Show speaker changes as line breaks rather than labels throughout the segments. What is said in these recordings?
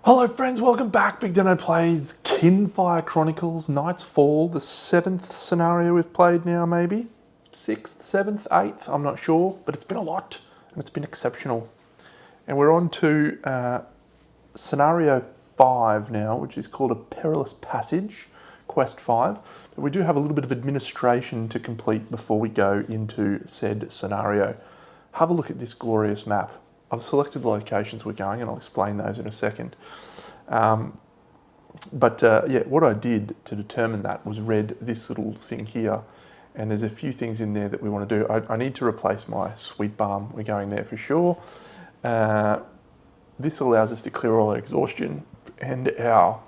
Hello friends, welcome back. BigDenoPlays, Kinfire Chronicles, Night's Fall, the 7th scenario we've played now maybe. 6th, 7th, 8th, I'm not sure, but it's been a lot and it's been exceptional. And we're on to scenario 5 now, which is called A Perilous Passage, Quest 5. But we do have a little bit of administration to complete before we go into said scenario. Have a look at this glorious map. I've selected the locations we're going and I'll explain those in a second. Yeah, what I did to determine that was read this little thing here, and there's a few things in there that we want to do. I need to replace my sweet balm. We're going there for sure. This allows us to clear all our exhaustion and our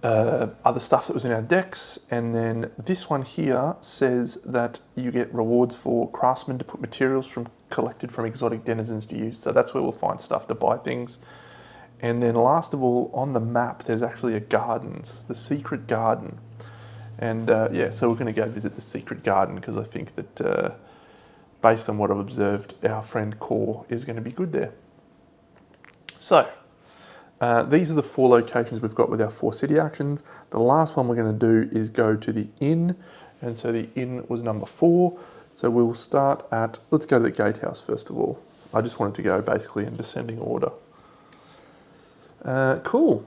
other stuff that was in our decks, and then this one here says that you get rewards for craftsmen to put materials collected from exotic denizens to use. So that's where we'll find stuff to buy things. And then last of all, on the map, there's actually a gardens, the secret garden. And yeah, so we're going to go visit the secret garden because I think that based on what I've observed, our friend Khor is going to be good there. So these are the 4 locations we've got with our 4 city actions. The last one we're going to do is go to the inn, and so the inn was number 4. So we'll start at, let's go to the gatehouse first of all. I just wanted to go basically in descending order. Cool.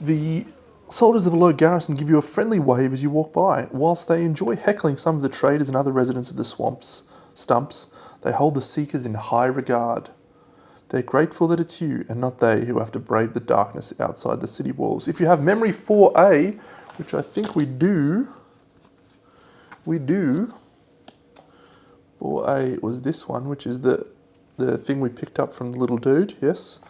The soldiers of a low garrison give you a friendly wave as you walk by. Whilst they enjoy heckling some of the traders and other residents of the stumps, they hold the seekers in high regard. They're grateful that it's you and not they who have to brave the darkness outside the city walls. If you have memory 4A, which I think we do. 4A was this one, which is the thing we picked up from the little dude, yes.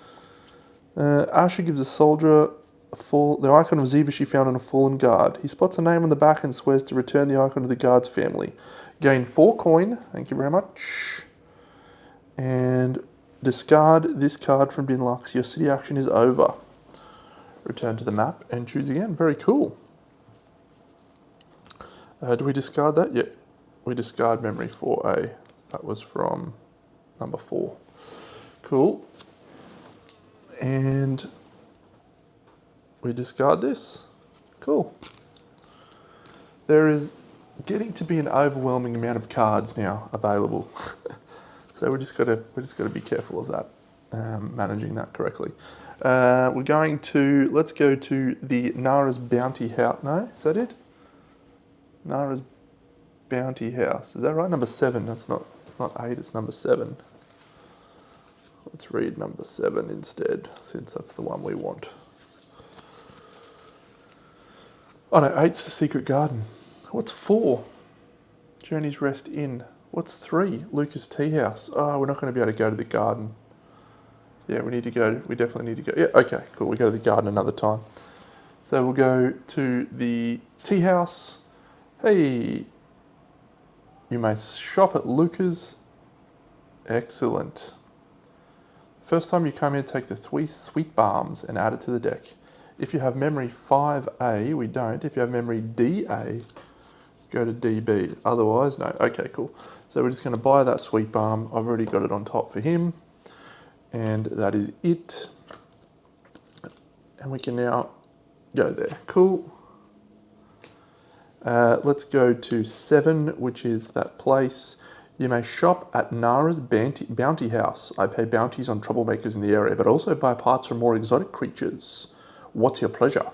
Asha gives a soldier the icon of Ziva she found on a fallen guard. He spots a name on the back and swears to return the icon to the guard's family. Gain 4 coin, thank you very much. And discard this card from bin locks. Your city action is over. Return to the map and choose again. Very cool. Do we discard that? Yeah, we discard memory 4A. That was from number 4. Cool. And we discard this. Cool. There is getting to be an overwhelming amount of cards now available. So we just got to be careful of that, managing that correctly. We're going to, let's go to the Nara's Bounty House. No, is that it? Nara's Bounty House. Is that right? Number 7. It's not 8. It's number 7. Let's read number 7 instead, since that's the one we want. Oh no, 8's the secret garden. What's 4? Journey's Rest Inn. What's 3? Lucas Tea House. Oh, we're not going to be able to go to the garden. Yeah, we definitely need to go. Yeah, okay, cool. We go to the garden another time. So we'll go to the tea house. Hey, you may shop at Lucas. Excellent. First time you come in, take the 3 sweet balms and add it to the deck. If you have memory 5A, we don't. If you have memory DA, go to DB. Otherwise, no. Okay, cool. So we're just going to buy that sweet balm. I've already got it on top for him. And that is it. And we can now go there. Cool. Let's go to 7, which is that place. You may shop at Nara's Bounty House. I pay bounties on troublemakers in the area, but also buy parts from more exotic creatures. What's your pleasure?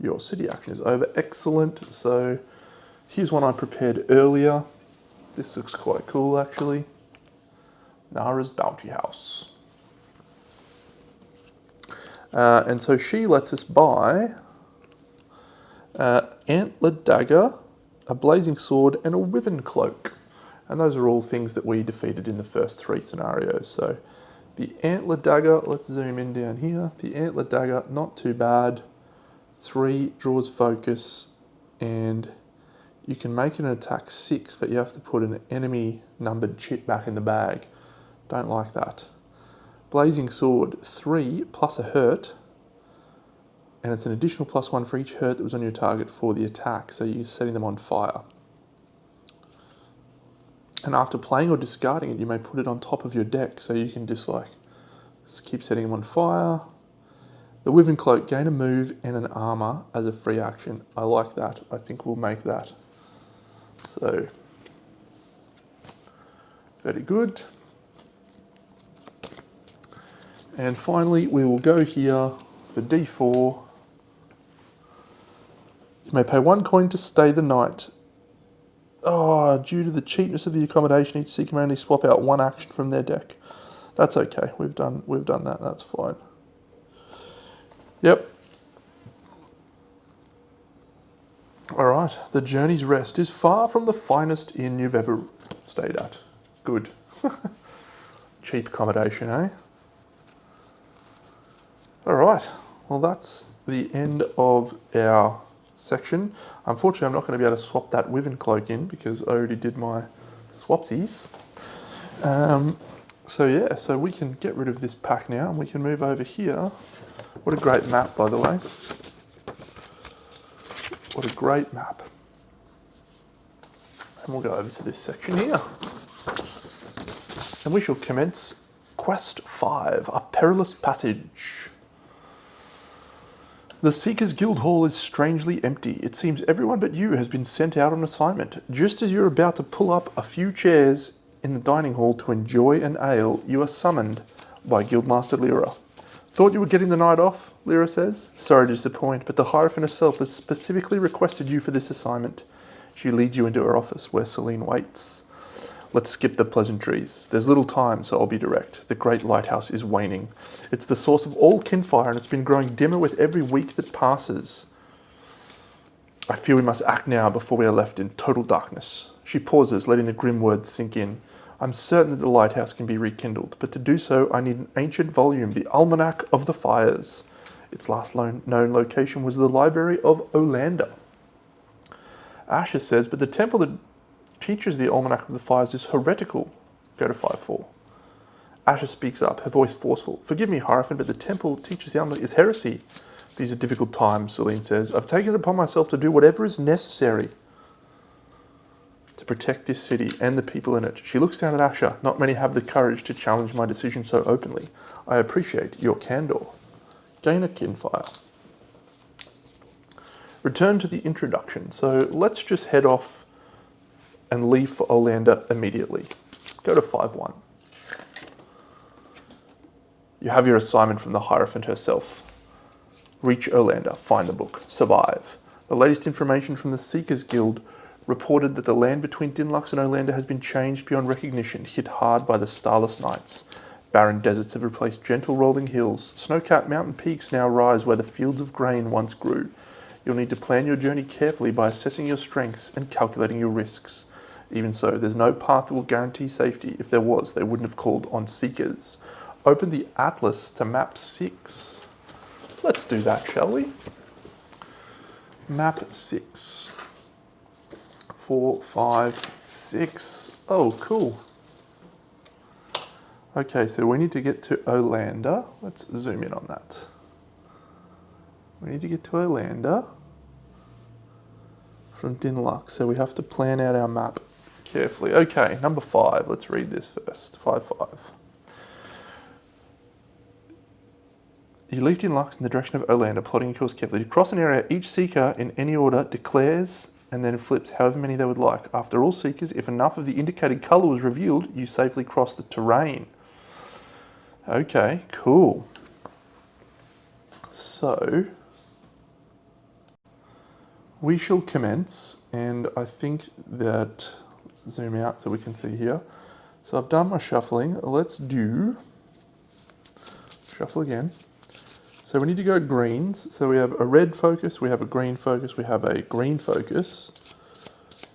Your city action is over. Excellent. So here's one I prepared earlier. This looks quite cool, actually. Nara's Bounty House. And so she lets us buy antler dagger, a blazing sword, and a wyvern cloak. And those are all things that we defeated in the first 3 scenarios. So the antler dagger, let's zoom in down here. The antler dagger, not too bad. 3 draws focus, and you can make it an attack 6, but you have to put an enemy numbered chit back in the bag. Don't like that. Blazing sword, 3 plus a hurt, and it's an additional +1 for each hurt that was on your target for the attack, so you're setting them on fire. And after playing or discarding it, you may put it on top of your deck, so you can just keep setting them on fire. The Wyvern Cloak, gain a move and an armor as a free action. I like that. I think we'll make that. So, very good. And finally, we will go here for D4. You may pay 1 coin to stay the night. Oh, due to the cheapness of the accommodation, each seeker may only swap out 1 action from their deck. That's okay. We've done that. That's fine. Yep. All right. The Journey's Rest is far from the finest inn you've ever stayed at. Good. Cheap accommodation, eh? All right. Well, that's the end of our section. Unfortunately, I'm not going to be able to swap that Wyvern Cloak in because I already did my swapsies. So yeah, so we can get rid of this pack now and we can move over here. What a great map, by the way. What a great map. And we'll go over to this section here. And we shall commence Quest 5, A Perilous Passage. The Seeker's Guild Hall is strangely empty. It seems everyone but you has been sent out on assignment. Just as you're about to pull up a few chairs in the dining hall to enjoy an ale, you are summoned by Guildmaster Lyra. Thought you were getting the night off, Lyra says. Sorry to disappoint, but the Hierophant herself has specifically requested you for this assignment. She leads you into her office where Celine waits. Let's skip the pleasantries. There's little time, so I'll be direct. The great lighthouse is waning. It's the source of all Kinfire, and it's been growing dimmer with every week that passes. I fear we must act now before we are left in total darkness. She pauses, letting the grim words sink in. I'm certain that the lighthouse can be rekindled, but to do so I need an ancient volume, the Almanac of the Fires. Its last known location was the Library of Olander. Asha says, but the temple that teaches the Almanac of the Fires is heretical. Go to 5-4. Asha speaks up, her voice forceful. Forgive me, Hierophant, but the temple teaches the Almanac is heresy. These are difficult times, Celine says. I've taken it upon myself to do whatever is necessary to protect this city and the people in it. She looks down at Asha. Not many have the courage to challenge my decision so openly. I appreciate your candor. Gain a Kinfire. Return to the introduction. So let's just head off and leave for Olander immediately. Go to 5-1. You have your assignment from the Hierophant herself. Reach Olander, find the book, survive. The latest information from the Seekers Guild reported that the land between Dinlux and Olander has been changed beyond recognition, hit hard by the starless nights. Barren deserts have replaced gentle rolling hills. Snow-capped mountain peaks now rise where the fields of grain once grew. You'll need to plan your journey carefully by assessing your strengths and calculating your risks. Even so, there's no path that will guarantee safety. If there was, they wouldn't have called on seekers. Open the Atlas to map 6. Let's do that, shall we? Map 6. 4, 5, 6. Oh, cool. Okay, so we need to get to Olander. Let's zoom in on that. We need to get to Olander from Dinlux, so we have to plan out our map carefully. Okay, number 5. Let's read this first. 5-5. You leave Dinlux in the direction of Olander, plotting your course carefully. To cross an area, each seeker in any order declares and then flips however many they would like. After all seekers, if enough of the indicated colour was revealed, you safely cross the terrain. Okay, cool. So, we shall commence, and I think that, let's zoom out so we can see here. So I've done my shuffling. Let's do, shuffle again. So we need to go greens. So we have a red focus, we have a green focus, we have a green focus.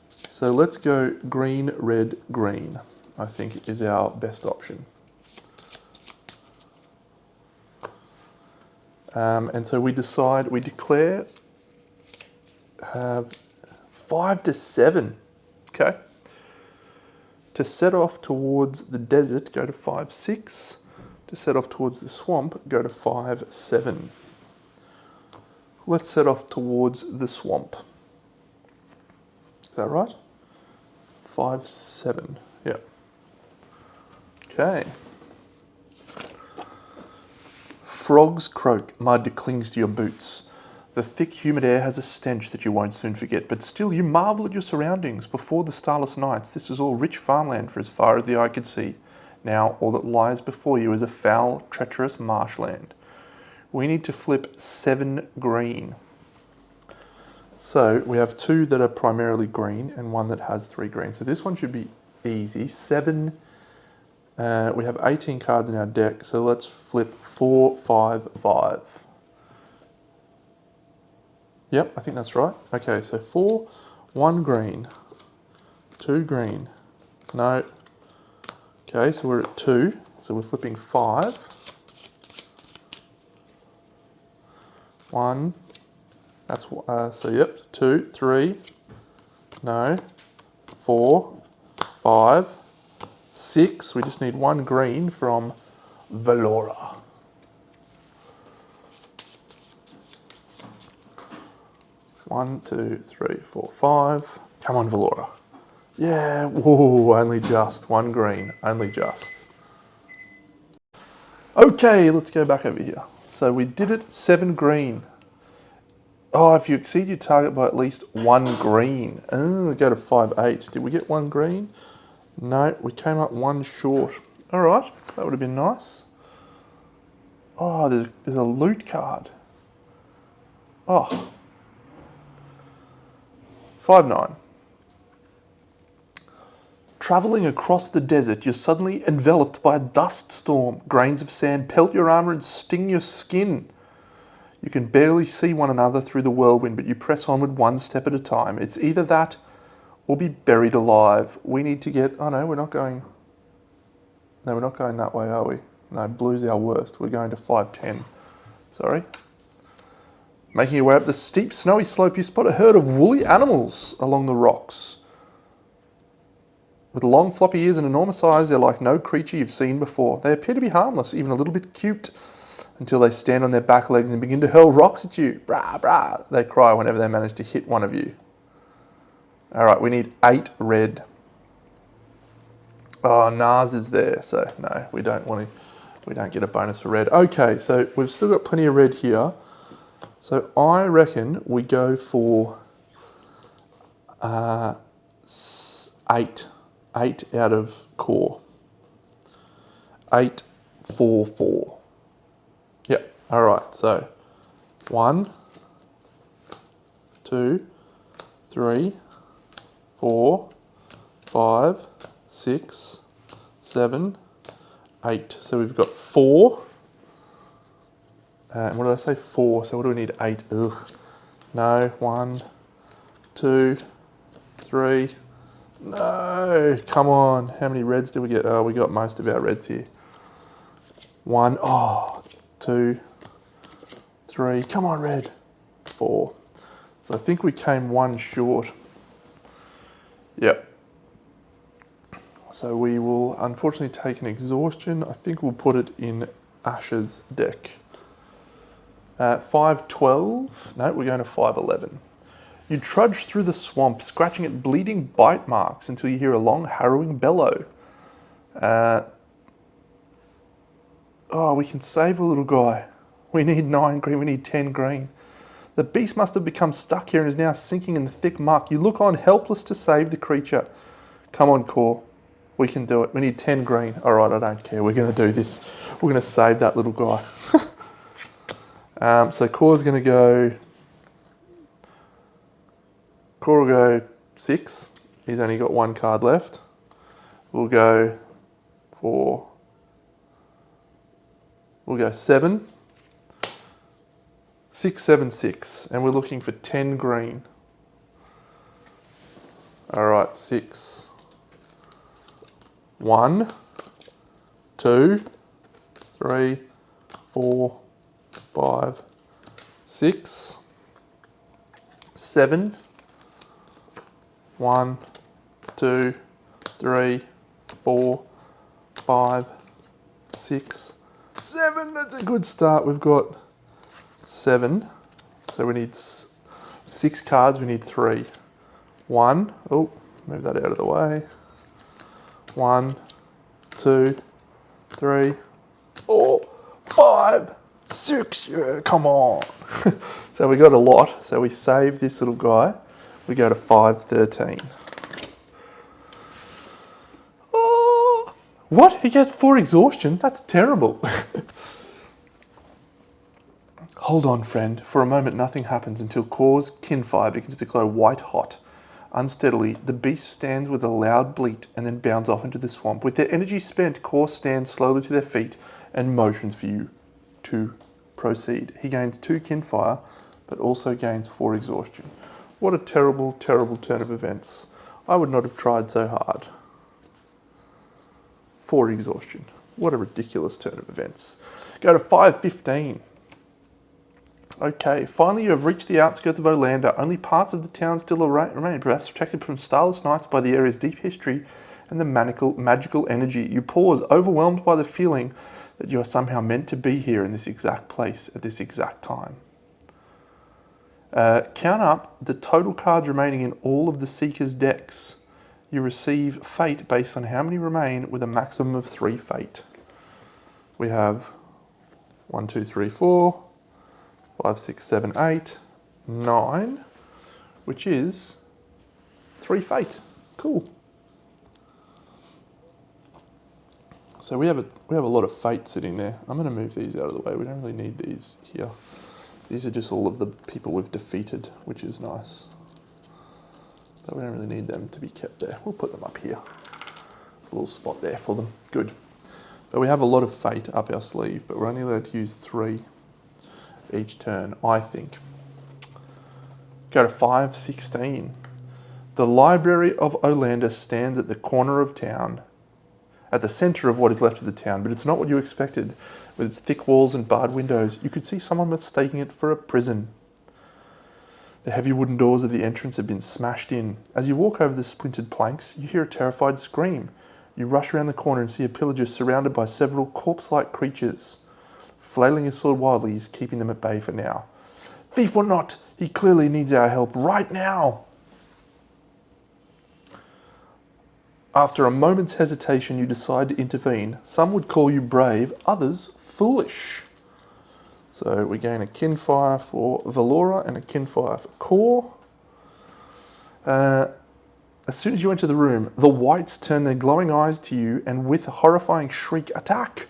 So let's go green, red, green, I think is our best option. And so we declare 5 to 7, okay? To set off towards the desert, go to 5-6. To set off towards the swamp, go to 5-7. Let's set off towards the swamp. Is that right? 5-7. Yeah. Okay. Frogs croak, mud clings to your boots. The thick, humid air has a stench that you won't soon forget, but still you marvel at your surroundings. Before the starless nights, this was all rich farmland for as far as the eye could see. Now all that lies before you is a foul, treacherous marshland. We need to flip 7 green. So we have 2 that are primarily green and 1 that has 3 green. So this one should be easy. 7, we have 18 cards in our deck, so let's flip 4, 5, 5. Yep, I think that's right. Okay, so 4, 1 green, 2 green. No. Okay, so we're at 2. So we're flipping 5. 1. That's so yep. 2, 3. No. 4, 5, 6. We just need 1 green from Valora. 1, 2, 3, 4, 5. Come on, Valora. Yeah, whoa, only just. 1 green, only just. Okay, let's go back over here. So we did it, 7 green. Oh, if you exceed your target by at least 1 green. Oh, go to 5, 8. Did we get 1 green? No, we came up 1 short. All right, that would have been nice. Oh, there's a loot card. Oh. 5, 9. Travelling across the desert, you're suddenly enveloped by a dust storm. Grains of sand pelt your armour and sting your skin. You can barely see one another through the whirlwind, but you press onward 1 step at a time. It's either that or be buried alive. We need to get... Oh no, we're not going... No, we're not going that way, are we? No, blue's our worst. We're going to 5, 10. Sorry. Making your way up the steep, snowy slope, you spot a herd of woolly animals along the rocks. With long floppy ears and enormous eyes, they're like no creature you've seen before. They appear to be harmless, even a little bit cute, until they stand on their back legs and begin to hurl rocks at you. Brah, brah, they cry whenever they manage to hit one of you. All right, we need 8 red. Oh, Nars is there, so no, we don't get a bonus for red. Okay, so we've still got plenty of red here. So I reckon we go for 8. 8 out of Khor. 8, 4, 4. Yep, all right, so 1, 2, 3, 4, 5, 6, 7, 8. So we've got 4. And what did I say? 4. So what do we need? 8. Ugh. No. 1, 2, 3. No. Come on. How many reds did we get? Oh, we got most of our reds here. 1. Oh. 2, 3. Come on, red. 4. So I think we came 1 short. Yep. So we will unfortunately take an exhaustion. I think we'll put it in Asha's deck. 5, 12. No, we're going to 5, 11. You trudge through the swamp, scratching at bleeding bite marks until you hear a long, harrowing bellow. Oh, we can save a little guy. We need 9 green, we need 10 green. The beast must have become stuck here and is now sinking in the thick muck. You look on, helpless to save the creature. Come on, Khor. We can do it. We need 10 green. All right, I don't care. We're going to do this. We're going to save that little guy. So Khor's going to go... Khor will go 6. He's only got 1 card left. We'll go for... We'll go 7. 6, 7, 6. And we're looking for 10 green. All right, 6. 1, 2, 3, 4, 5, 6, 7. 1, 2, 3, 4, 5, 6, 7. That's a good start. We've got 7. So we need 6 cards. We need 3. 1. Oh, move that out of the way. 1, 2, 3, 4, 5, 6. Yeah, come on. So we got a lot. So we save this little guy. We go to 513. Oh, what? He gets 4 exhaustion? That's terrible. Hold on, friend. For a moment, nothing happens until Khor's Kinfire begins to glow white hot. Unsteadily, the beast stands with a loud bleat and then bounds off into the swamp. With their energy spent, Khor stands slowly to their feet and motions for you to proceed. He gains 2 Kinfire, but also gains 4 exhaustion. What a terrible, terrible turn of events. I would not have tried so hard. 4 exhaustion. What a ridiculous turn of events. Go to 515. Okay, finally you have reached the outskirts of Olander. Only parts of the town still remain, perhaps protected from starless nights by the area's deep history and the magical energy. You pause, overwhelmed by the feeling that you are somehow meant to be here in this exact place at this exact time. Count up the total cards remaining in all of the Seeker's decks. You receive fate based on how many remain with a maximum of 3 fate. We have 1, 2, 3, 4... 5, 6, 7, 8, 9, which is 3 fate. Cool. So we have a lot of fate sitting there. I'm going to move these out of the way. We don't really need these here. These are just all of the people we've defeated, which is nice. But we don't really need them to be kept there. We'll put them up here. A little spot there for them. Good. But we have a lot of fate up our sleeve, but we're only allowed to use 3 each turn, I think. Go to 516. The Library of Olander stands at the corner of town, at the centre of what is left of the town, but it's not what you expected. With its thick walls and barred windows, you could see someone mistaking it for a prison. The heavy wooden doors of the entrance have been smashed in. As you walk over the splintered planks, you hear a terrified scream. You rush around the corner and see a pillager surrounded by several corpse-like creatures. Flailing his sword wildly, he's keeping them at bay for now. Thief or not, he clearly needs our help right now. After a moment's hesitation, you decide to intervene. Some would call you brave, others foolish. So we gain a Kinfire for Valora and a Kinfire for Khor. As soon as you enter the room, the whites turn their glowing eyes to you and with a horrifying shriek, attack!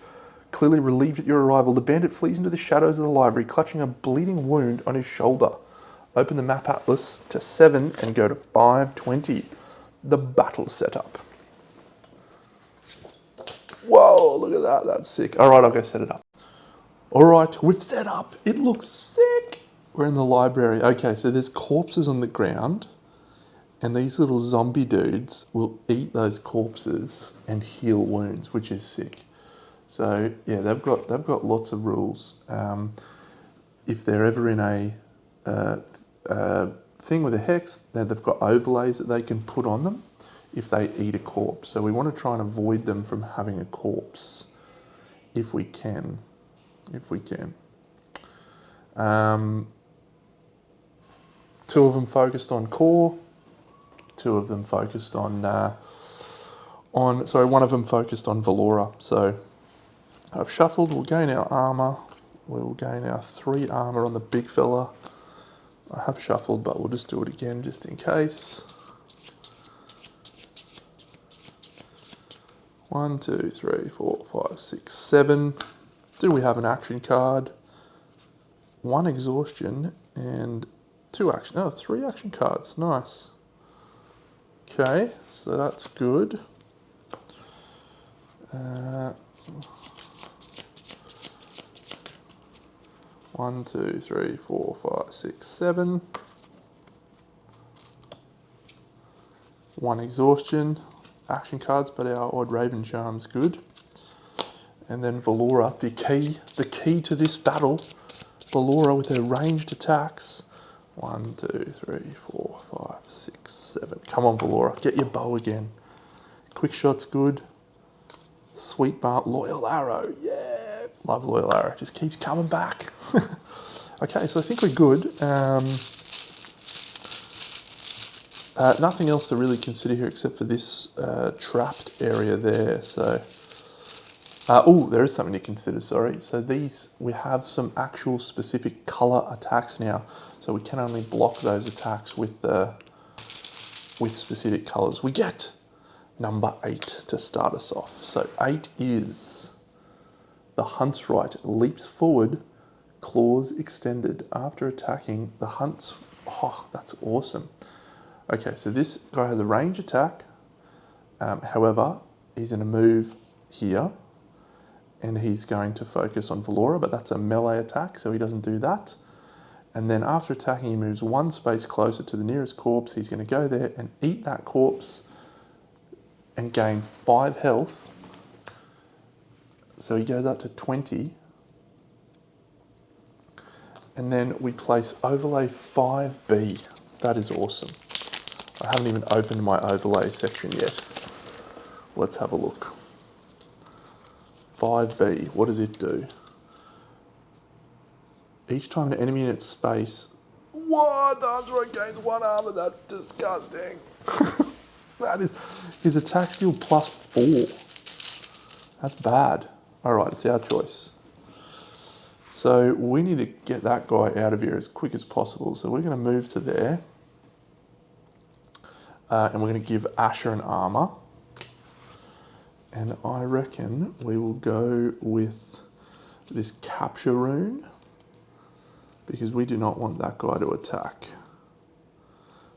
Clearly relieved at your arrival, the bandit flees into the shadows of the library, clutching a bleeding wound on his shoulder. Open the map atlas to 7 and go to 520. The battle setup. Whoa, look at that. That's sick. All right, I'll go set it up. All right, we've set up. It looks sick. We're in the library. Okay, so there's corpses on the ground, and these little zombie dudes will eat those corpses and heal wounds, which is sick. So yeah, they've got lots of rules. If they're ever in a thing with a hex, they've got overlays that they can put on them if they eat a corpse. So we want to try and avoid them from having a corpse if we can. Two of them focused on Khor. 2 of them focused on one of them focused on Valora. So I've shuffled, we'll gain our armour. We'll gain our 3 armour on the big fella. I have shuffled, but we'll just do it again just in case. 1, 2, 3, 4, 5, 6, 7. Do we have an action card? 1 exhaustion and 3 action cards. Nice. Okay, so that's good. 1, 2, 3, 4, 5, 6, 7. 1 exhaustion. Action cards, but our odd Raven Charm's good. And then Valora, the key to this battle. Valora with her ranged attacks. 1, 2, 3, 4, 5, 6, 7. Come on, Valora, get your bow again. Quick shot's good. Sweet bar, loyal arrow, yeah. Love loyal arrow, just keeps coming back. Okay, so I think we're good. Nothing else to really consider here except for this trapped area there. So, oh, there is something to consider, sorry. So these, we have some actual specific color attacks now. So we can only block those attacks with specific colors. We get number 8 to start us off. So 8 is the Hunt's Right. Leaps forward, claws extended. After attacking, the Hunt's... Oh, that's awesome. Okay, so this guy has a range attack. However, he's going to move here. And he's going to focus on Valora, but that's a melee attack, so he doesn't do that. And then after attacking, he moves 1 space closer to the nearest corpse. He's going to go there and eat that corpse and gains 5 health. So he goes up to 20. And then we place overlay 5B. That is awesome. I haven't even opened my overlay section yet. Let's have a look. 5B, what does it do? Each time an enemy in its space... What? The Hunt's Right gains 1 armor, that's disgusting. That is... His attack steal +4. That's bad. Alright, it's our choice. So we need to get that guy out of here as quick as possible. So we're going to move to there. And we're going to give Asha an armor. And I reckon we will go with this capture rune because we do not want that guy to attack.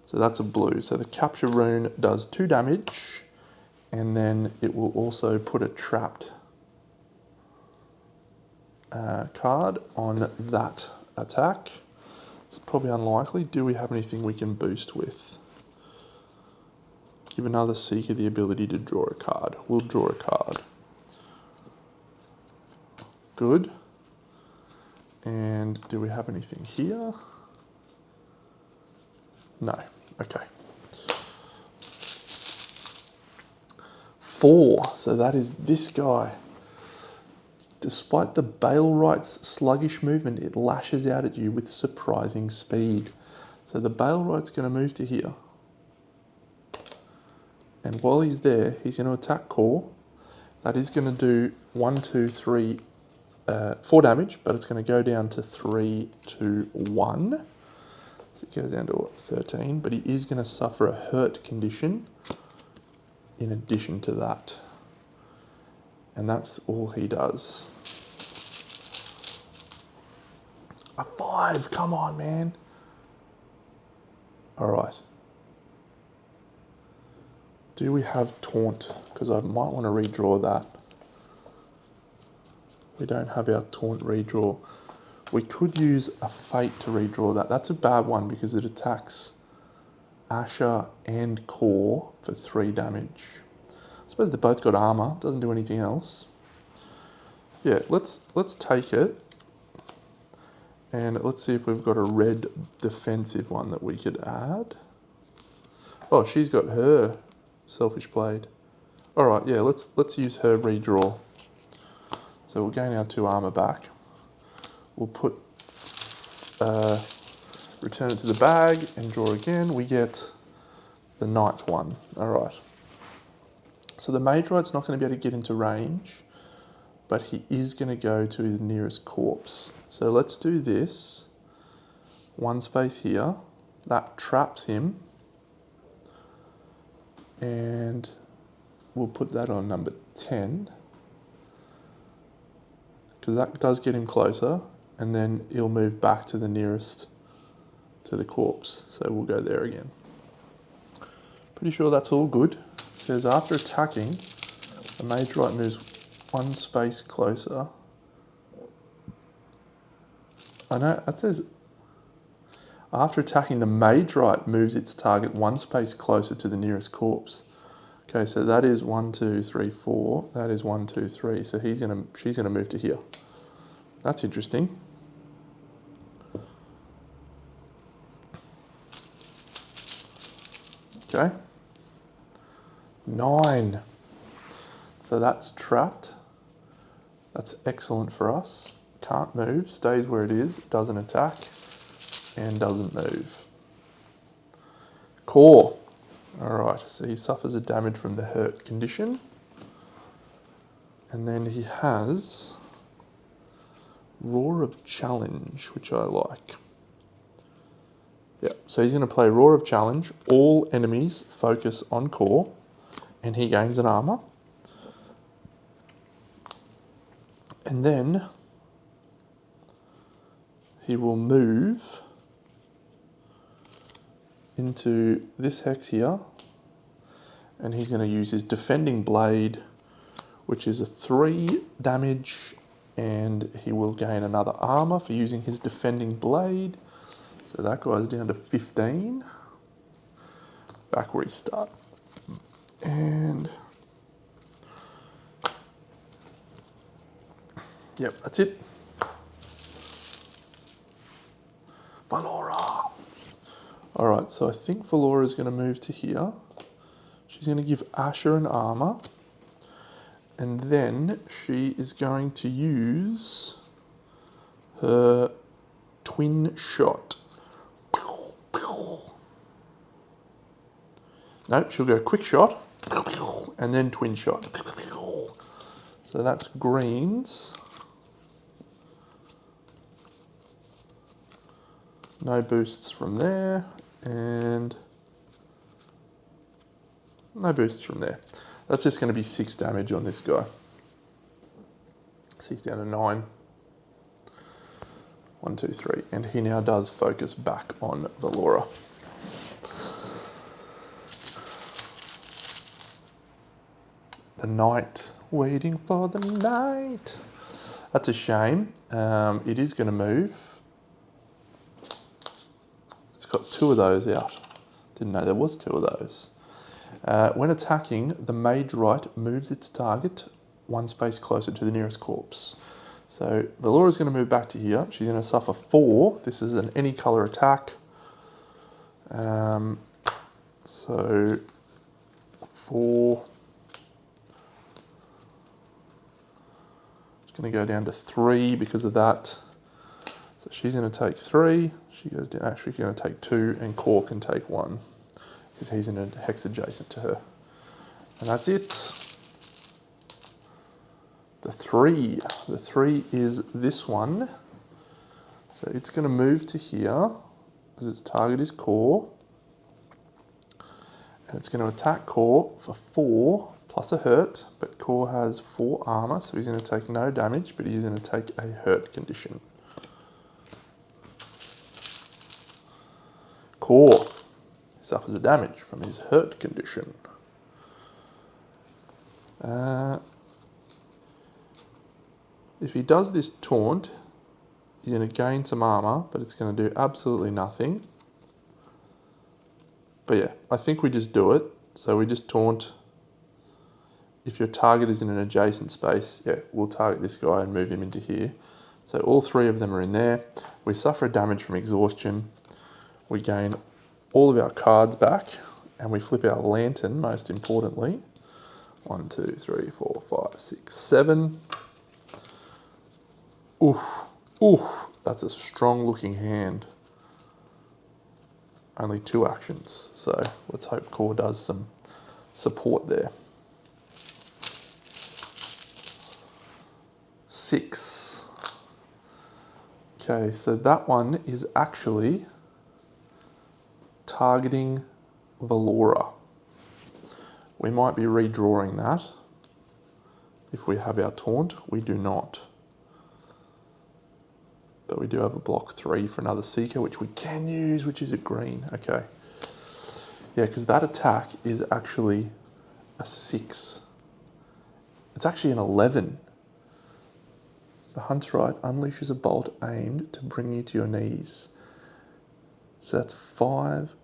So that's a blue. So the capture rune does 2 damage and then it will also put a trapped card on that attack. It's probably unlikely. Do we have anything we can boost with? Give another Seeker the ability to draw a card. We'll draw a card. Good. And do we have anything here? No. Okay. 4. So that is this guy. Despite the Balelight's sluggish movement, it lashes out at you with surprising speed. So the Balelight's going to move to here. And while he's there, he's going to attack Khor. That is going to do 4 damage, but it's going to go down to 3, 2, 1. So it goes down to what, 13, but he is going to suffer a hurt condition in addition to that. And that's all he does. A 5, come on, man. All right. Do we have Taunt? Because I might want to redraw that. We don't have our Taunt redraw. We could use a Fate to redraw that. That's a bad one because it attacks Asha and Khor for 3 damage. I suppose they both got armor. Doesn't do anything else. Yeah, let's take it. And let's see if we've got a red defensive one that we could add. Oh, she's got her Selfish Blade. All right, yeah, let's use her redraw. So we'll gain our 2 armor back. We'll put return it to the bag and draw again. We get the Knight one. All right. So the Mage Right's not going to be able to get into range, but he is going to go to his nearest corpse. So let's do this. 1 space here. That traps him. And we'll put that on number 10. Because that does get him closer. And then he'll move back to the nearest to the corpse. So we'll go there again. Pretty sure that's all good. It says after attacking, the Mage Right moves 1 space closer. I know, that says after attacking, the Mage Right moves its target 1 space closer to the nearest corpse. Okay, so that is 1, 2, 3, 4. That is 1, 2, 3. So she's gonna move to here. That's interesting. Okay. 9. So that's trapped. That's excellent for us. Can't move, stays where it is, doesn't attack, and doesn't move. Khor. Alright, so he suffers a damage from the hurt condition. And then he has Roar of Challenge, which I like. Yeah, so he's going to play Roar of Challenge. All enemies focus on Khor, and he gains an armor. And then he will move into this hex here, and he's going to use his Defending Blade, which is a 3 damage, and he will gain another armor for using his Defending Blade. So that guy's down to 15. Back where he started. And yep, that's it. Valora. Alright, so I think Valora is going to move to here. She's going to give Asha an armor. And then she is going to use her twin shot. Nope, she'll go quick shot and then twin shot. So that's greens. No boosts from there, and no boosts from there. That's just going to be 6 damage on this guy. So he's down to 9. 1, 2, 3. And he now does focus back on Valora. The night. Waiting for the night. That's a shame. It is going to move. It's got 2 of those out. Didn't know there was 2 of those. When attacking, the mage right moves its target 1 space closer to the nearest corpse. So Valora's going to move back to here. She's going to suffer 4. This is an any colour attack. So 4. It's going to go down to 3 because of that. So she's going to take 3. She goes down. Actually, she's going to take 2, and Khor can take 1 because he's in a hex adjacent to her. And that's it. The 3. The 3 is this one. So it's going to move to here because its target is Khor. And it's going to attack Khor for 4 plus a hurt, but Khor has 4 armor, so he's going to take no damage, but he's going to take a hurt condition. Khor suffers a damage from his hurt condition. If he does this taunt, he's going to gain some armor, but it's going to do absolutely nothing. But yeah, I think we just do it. So we just taunt. If your target is in an adjacent space, yeah, we'll target this guy and move him into here. So all 3 of them are in there. We suffer a damage from exhaustion. We gain all of our cards back, and we flip our lantern, most importantly. 1, 2, 3, 4, 5, 6, 7. Oof, oof, that's a strong looking hand. Only 2 actions, so let's hope Khor does some support there. 6. Okay, so that one is actually targeting Valora. We might be redrawing that. If we have our taunt, we do not. But we do have a block 3 for another Seeker, which we can use, which is a green. Okay. Yeah, because that attack is actually a 6. It's actually an 11. The Hunt's Right unleashes a bolt aimed to bring you to your knees. So that's 5.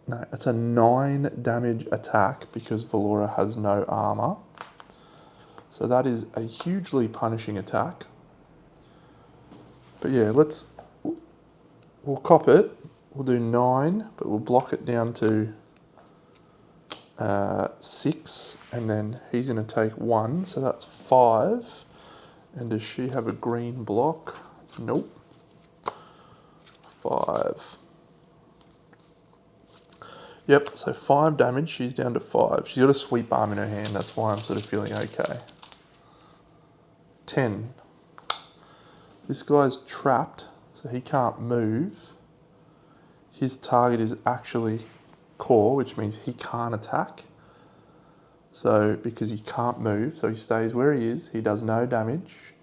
No, it's a 9 damage attack because Valora has no armor. So that is a hugely punishing attack. But yeah, we'll cop it. We'll do 9, but we'll block it down to 6, and then he's going to take 1, so that's 5. And does she have a green block? Nope. 5. Yep, so 5 damage, she's down to 5. She's got a sweep arm in her hand, that's why I'm sort of feeling okay. 10. This guy's trapped, so he can't move. His target is actually Khor, which means he can't attack. So, because he can't move, so he stays where he is, he does no damage.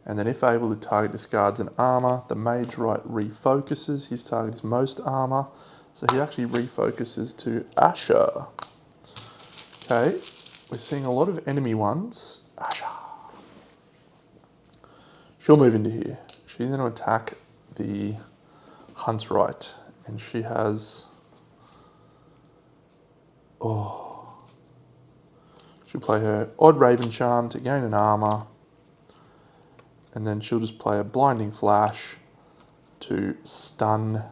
And then if able, the target discards an armor. The mage right refocuses, his target is most armor. So he actually refocuses to Asha. Okay, we're seeing a lot of enemy ones. Asha. She'll move into here. She's going to attack the Hunt's right. And she has... Oh. She'll play her Odd Raven Charm to gain an armor. And then she'll just play a Blinding Flash to stun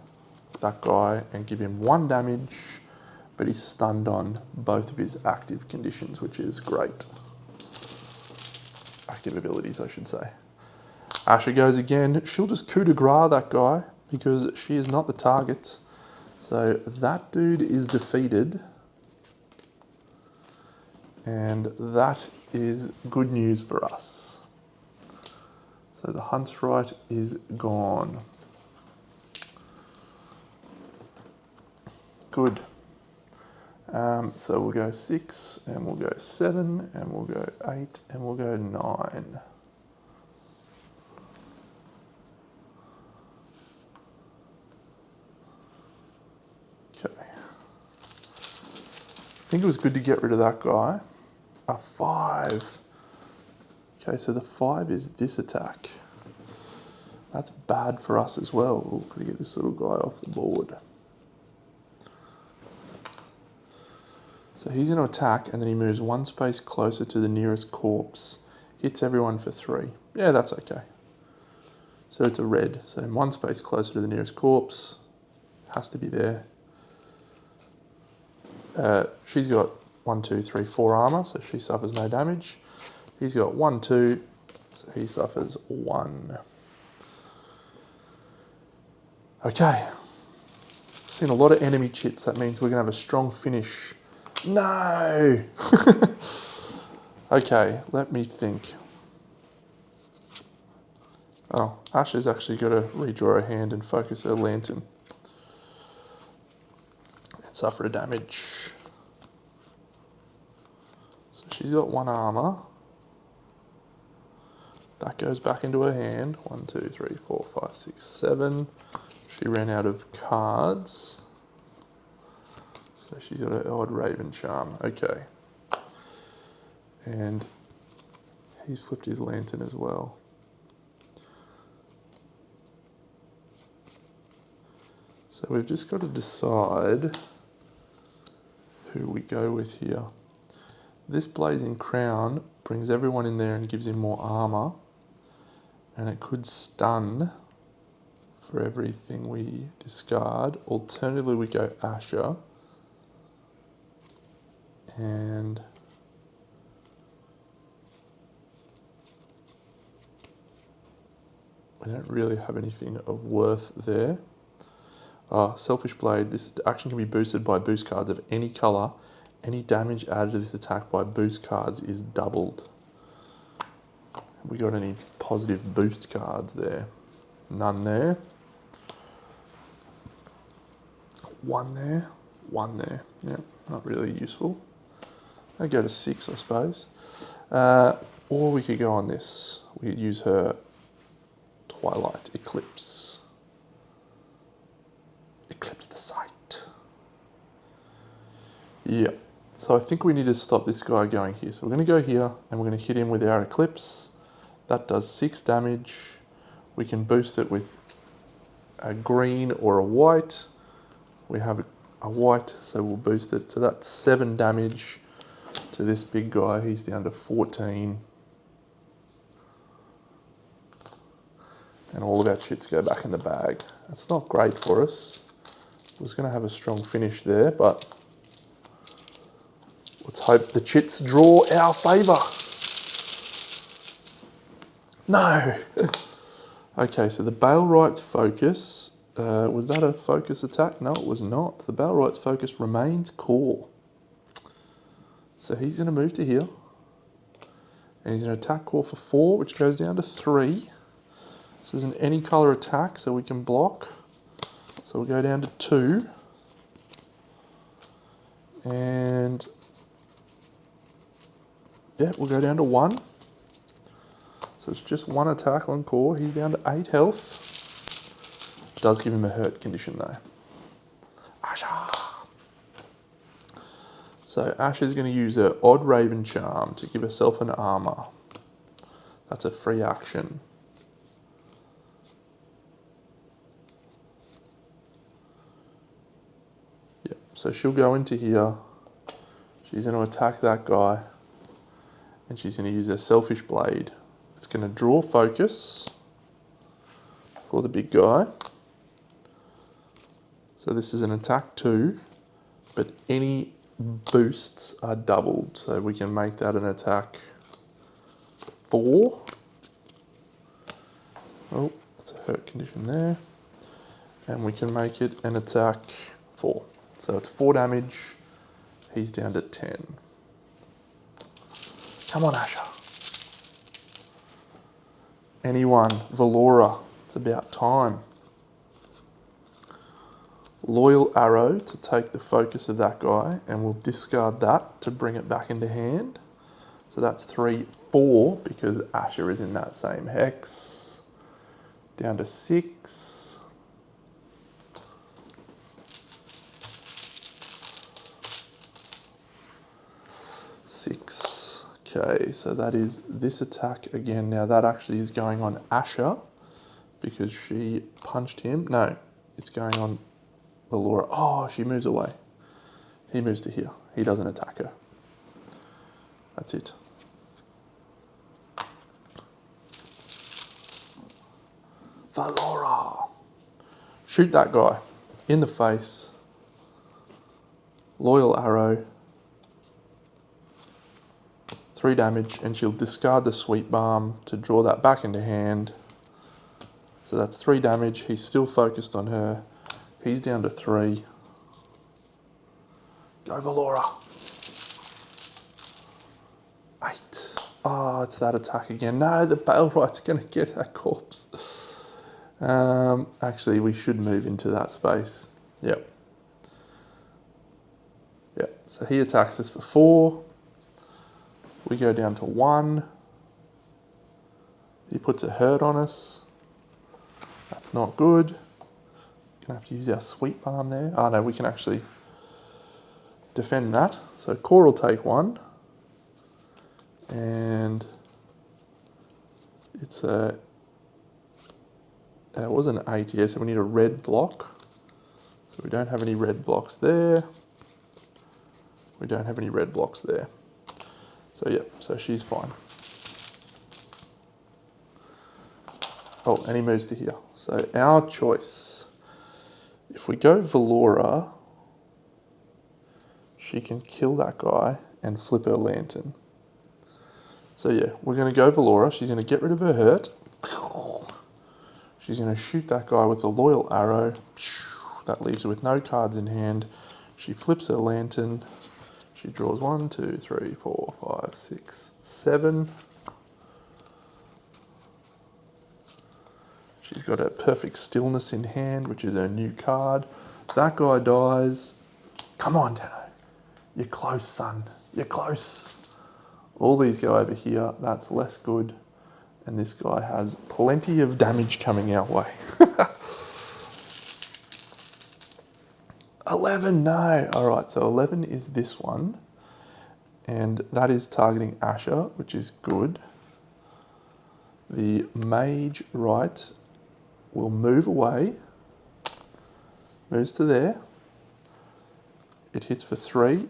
that guy and give him 1 damage. But he's stunned on both of his active conditions, which is great. Active abilities, I should say. Asha goes again. She'll just coup de grace that guy because she is not the target. So that dude is defeated. And that is good news for us. So the Hunt's right is gone. Good. So we'll go 6, and we'll go 7, and we'll go 8, and we'll go 9. Okay. I think it was good to get rid of that guy. A 5. Okay, so the 5 is this attack. That's bad for us as well. We'll got to get this little guy off the board. So he's going to attack, and then he moves 1 space closer to the nearest corpse. Hits everyone for 3. Yeah, that's okay. So it's a red. So 1 space closer to the nearest corpse. Has to be there. She's got 1, 2, 3, 4 armor, so she suffers no damage. He's got 1, 2, so he suffers 1. Okay. Seen a lot of enemy chits. That means we're going to have a strong finish. No! Okay, let me think. Oh, Asha's actually got to redraw her hand and focus her lantern. And suffer a damage. So she's got 1 armor. That goes back into her hand. 1, 2, 3, 4, 5, 6, 7. She ran out of cards. So she's got an Odd Raven Charm. Okay. And he's flipped his lantern as well. So we've just got to decide who we go with here. This Blazing Crown brings everyone in there and gives him more armor. And it could stun for everything we discard. Alternatively, we go Asha. And we don't really have anything of worth there. Selfish Blade. This action can be boosted by boost cards of any colour. Any damage added to this attack by boost cards is doubled. Have we got any positive boost cards there? None there. 1 there. 1 there. Yeah, not really useful. I'd go to 6, I suppose. Or we could go on this. We could use her Twilight Eclipse. Eclipse the sight. Yeah. So I think we need to stop this guy going here. So we're going to go here, and we're going to hit him with our Eclipse. That does 6 damage. We can boost it with a green or a white. We have a white, so we'll boost it. So that's 7 damage to this big guy. He's down to 14. And all of our chits go back in the bag. That's not great for us. I was going to have a strong finish there, but let's hope the chits draw our favour. No. Okay, so the Bale Right's focus Was that a focus attack? No, it was not. The Balright's focus remains Khor. So he's going to move to here. And he's going to attack Khor for 4, which goes down to 3. This is an any colour attack, so we can block. So we'll go down to 2. And yeah, we'll go down to 1. So it's just 1 attack on Khor. He's down to 8 health. Does give him a hurt condition though. Asha! So Asha's going to use her Odd Raven Charm to give herself an armour. That's a free action. Yep, so she'll go into here. She's going to attack that guy. And she's going to use her Selfish Blade. It's going to draw focus for the big guy. So this is an attack 2, but any boosts are doubled. So we can make that an attack 4. Oh, that's a hurt condition there. And we can make it an attack 4. So it's 4 damage. He's down to 10. Come on, Asha. Anyone? Valora. It's about time. Loyal Arrow to take the focus of that guy, and we'll discard that to bring it back into hand. So that's 3, 4, because Asha is in that same hex. Down to 6. Okay, so that is this attack again. Now that actually is going on Asha because she punched him. No, it's going on Valora. Oh, she moves away. He moves to here. He doesn't attack her. That's it. Valora. Shoot that guy in the face. Loyal Arrow. 3 damage, and she'll discard the Sweet Balm to draw that back into hand. So that's 3 damage. He's still focused on her. He's down to 3. Go Valora. 8. Oh, it's that attack again. No, the Bailright's going to get her corpse. Actually, we should move into that space. Yep. Yep. So he attacks us for 4. We go down to 1. He puts a hurt on us. That's not good. Gonna have to use our Sweet Balm there. Oh no, we can actually defend that. So Khor will take 1. And it's a... it was an 8, yeah, so we need a red block. So we don't have any red blocks there. We don't have any red blocks there. So yeah, so she's fine. Oh, and he moves to here. So our choice. If we go Valora, she can kill that guy and flip her lantern. So yeah, we're going to go Valora. She's going to get rid of her hurt. She's going to shoot that guy with a Loyal Arrow. That leaves her with no cards in hand. She flips her lantern. She draws 1, 2, 3, 4, 5, 6, 7. She's got her Perfect Stillness in hand, which is her new card. That guy dies. Come on, Dano. You're close, son. You're close. All these go over here. That's less good. And this guy has plenty of damage coming our way. 11, no. All right, so 11 is this one. And that is targeting Asha, which is good. The Mage right will move away. Moves to there. It hits for 3.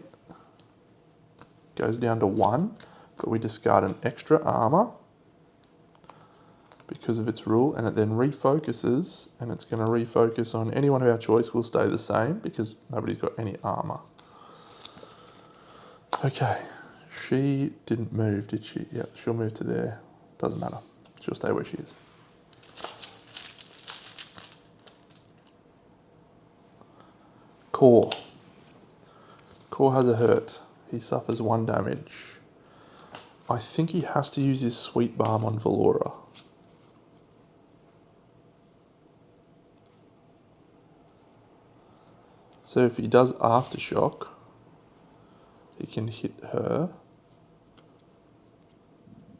Goes down to 1. But we discard an extra armor because of its rule, and it then refocuses, and it's going to refocus on anyone of our choice will stay the same because nobody's got any armor. Okay, she didn't move, did she? Yeah, she'll move to there. Doesn't matter. She'll stay where she is. Khor. Khor has a hurt. He suffers 1 damage. I think he has to use his Sweet Balm on Valora. So if he does Aftershock, he can hit her.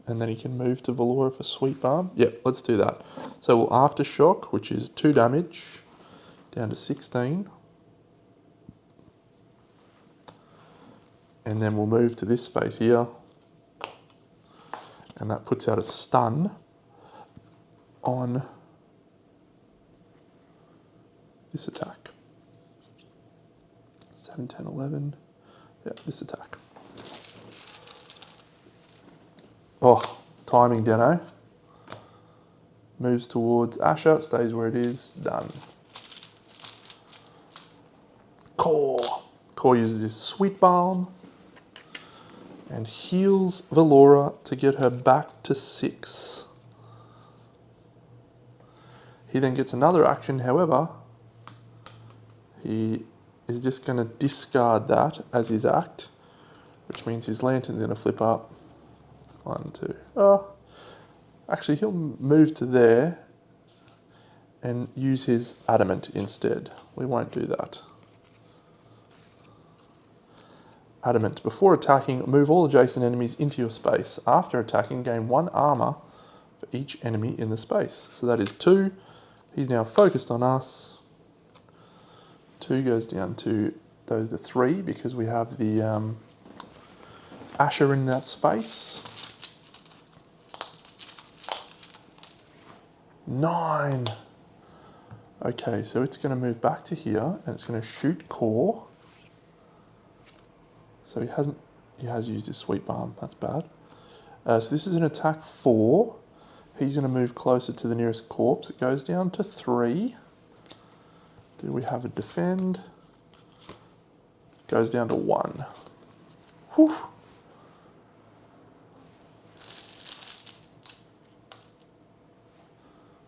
And then he can move to Valora for Sweet Balm. Yep, let's do that. So we'll Aftershock, which is 2 damage, down to 16. And then we'll move to this space here. And that puts out a stun on this attack. 7, 10, 11. Yeah, this attack. Oh, timing Deno. Moves towards Asha, stays where it is, done. Khor. Khor uses his Sweet Balm and heals Valora to get her back to 6. He then gets another action, however, he is just going to discard that as his act, which means his lantern's going to flip up. 1, 2. Oh, actually, he'll move to there and use his adamant instead. We won't do that. Adamant. Before attacking, move all adjacent enemies into your space. After attacking, gain 1 armor for each enemy in the space. So that is 2. He's now focused on us. 2 goes down to those to 3 because we have the Asha in that space. 9. Okay, so it's going to move back to here and it's going to shoot Khor. So he has used his Sweet Balm, that's bad. So this is an attack 4. He's going to move closer to the nearest corpse. It goes down to 3. Do we have a defend? Goes down to 1. Whew.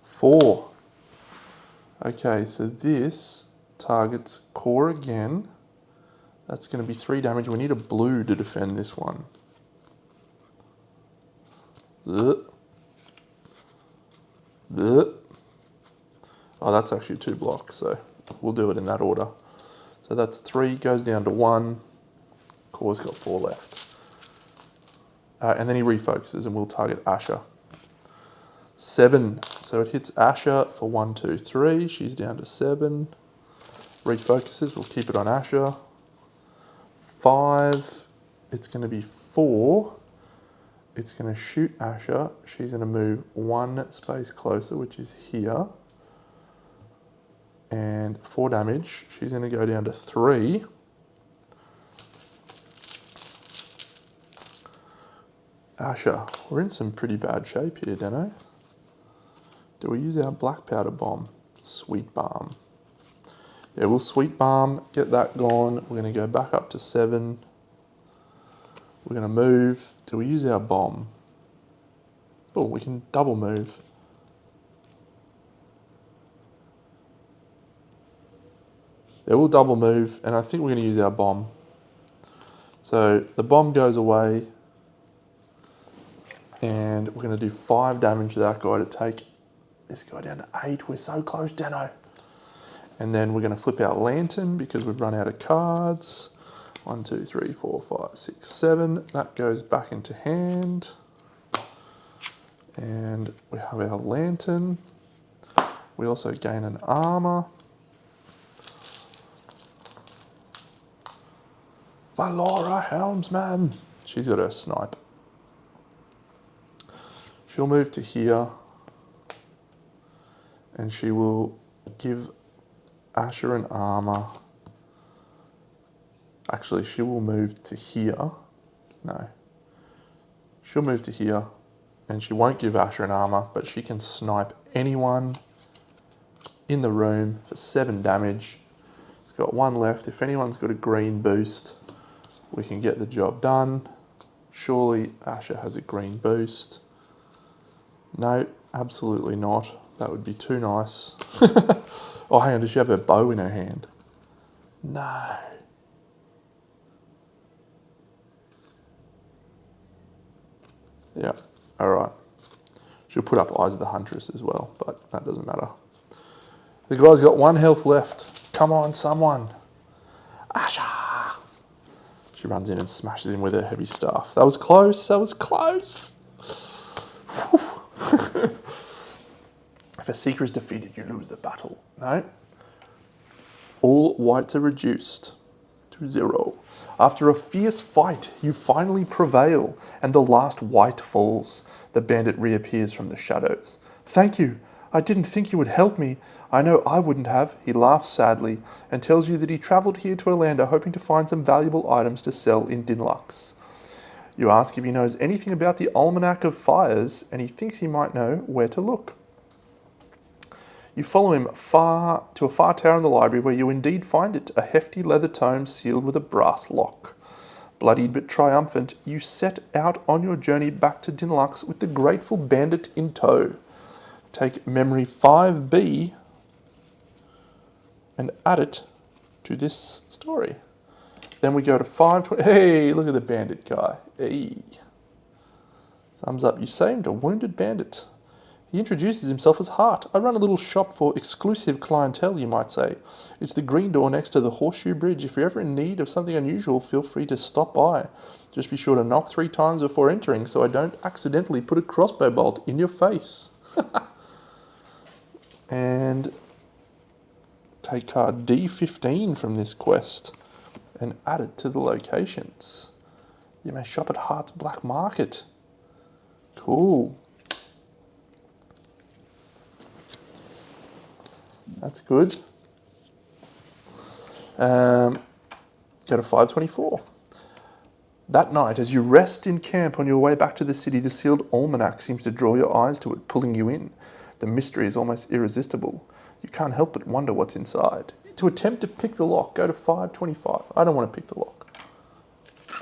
Four. Okay, so this targets Khor again. That's going to be 3 damage. We need a blue to defend this one. Ugh. Ugh. Oh, that's actually 2 blocks, so we'll do it in that order. So that's 3, goes down to 1. Khor's got 4 left. And then he refocuses and we'll target Asha. 7, so it hits Asha for 1, 2, 3. She's down to 7. Refocuses, we'll keep it on Asha. 5, it's going to be 4. It's going to shoot Asha. She's going to move 1 space closer, which is here. And 4 damage. She's going to go down to 3. Asha, we're in some pretty bad shape here, Deno. Do we use our black powder bomb? Sweet Balm. Yeah, we'll Sweet Balm, get that gone. We're going to go back up to 7. We're going to move. Do we use our bomb? Oh, we can double move. Yeah, we'll double move, and I think we're going to use our bomb. So the bomb goes away, and we're going to do 5 damage to that guy to take this guy down to 8. We're so close, Deno. And then we're going to flip our lantern because we've run out of cards. 1, 2, 3, 4, 5, 6, 7. That goes back into hand. And we have our lantern. We also gain an armor. Valora, helmsman. She's got her snipe. She'll move to here. And she will give Asha an armor. Actually, she will move to here. No. She'll move to here. And she won't give Asha an armor, but she can snipe anyone in the room for 7 damage. It's got 1 left. If anyone's got a green boost, we can get the job done. Surely Asha has a green boost. No, absolutely not. That would be too nice. Oh, hang on, does she have her bow in her hand? No. Yeah, all right. She'll put up Eyes of the Huntress as well, but that doesn't matter. The guy's got 1 health left. Come on, someone. Asha! She runs in and smashes him with her heavy staff. That was close, that was close. If a seeker is defeated, you lose the battle. No. All whites are reduced to 0. After a fierce fight, you finally prevail, and the last white falls. The bandit reappears from the shadows. Thank you. I didn't think you would help me. I know I wouldn't have. He laughs sadly and tells you that he travelled here to Orlando hoping to find some valuable items to sell in Dinlux. You ask if he knows anything about the Almanac of Fires, and he thinks he might know where to look. You follow him to a far tower in the library where you indeed find it, a hefty leather tome sealed with a brass lock. Bloodied but triumphant, you set out on your journey back to Dinlux with the grateful bandit in tow. Take memory 5B and add it to this story. Then we go to 520. Hey, look at the bandit guy. Hey. Thumbs up. You saved a wounded bandit. He introduces himself as Hart. I run a little shop for exclusive clientele, you might say. It's the green door next to the Horseshoe Bridge. If you're ever in need of something unusual, feel free to stop by. Just be sure to knock 3 times before entering so I don't accidentally put a crossbow bolt in your face. And take card D15 from this quest and add it to the locations. You may shop at Hart's Black Market. Cool. That's good. Go to 524. That night, as you rest in camp on your way back to the city, the sealed almanac seems to draw your eyes to it, pulling you in. The mystery is almost irresistible. You can't help but wonder what's inside. To attempt to pick the lock, go to 525. I don't want to pick the lock.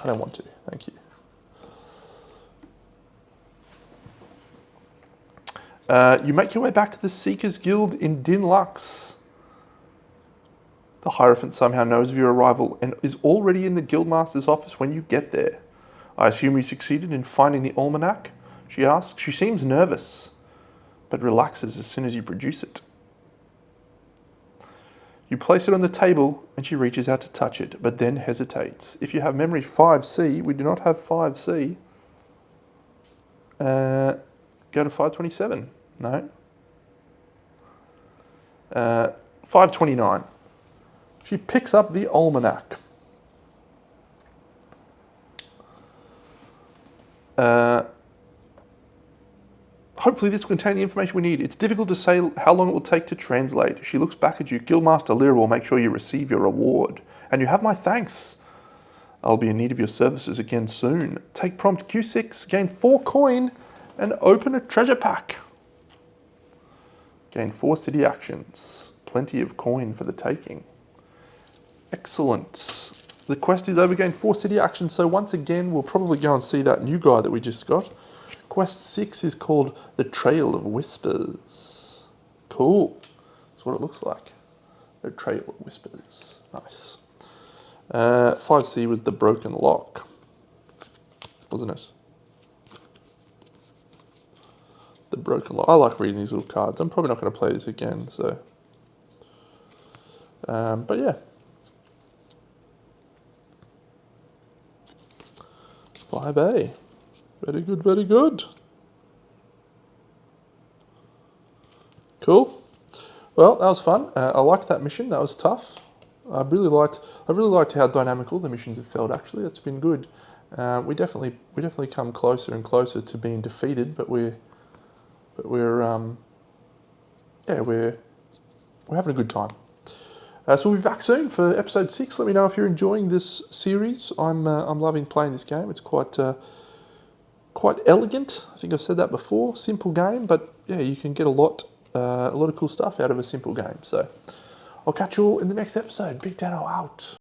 I don't want to, thank you. You make your way back to the Seekers Guild in Dinlux. The Hierophant somehow knows of your arrival and is already in the Guildmaster's office when you get there. I assume you succeeded in finding the almanac? She asks. She seems nervous, but relaxes as soon as you produce it. You place it on the table and she reaches out to touch it, but then hesitates. If you have memory 5C, we do not have 5C. Go to 527. No. 529. She picks up the almanac. Hopefully this will contain the information we need. It's difficult to say how long it will take to translate. She looks back at you. Guildmaster Lyra will make sure you receive your reward. And you have my thanks. I'll be in need of your services again soon. Take prompt Q6, gain 4 coin, and open a treasure pack. Gain 4 city actions. Plenty of coin for the taking. Excellent. The quest is over, gain 4 city actions, so once again we'll probably go and see that new guy that we just got. Quest 6 is called The Trail of Whispers. Cool. That's what it looks like. The Trail of Whispers. Nice. 5C was The Broken Lock, wasn't it? The Broken Lock. I like reading these little cards. I'm probably not going to play this again, so. But yeah. 5A. Very good, very good. Cool. Well, that was fun. I liked that mission. That was tough. I really liked how dynamical the missions have felt. Actually, it's been good. We definitely come closer and closer to being defeated, but we're having a good time. So we'll be back soon for episode 6. Let me know if you're enjoying this series. I'm loving playing this game. It's quite elegant. I think I've said that before. Simple game, but yeah, you can get a lot of cool stuff out of a simple game. So I'll catch you all in the next episode. Big Dano out.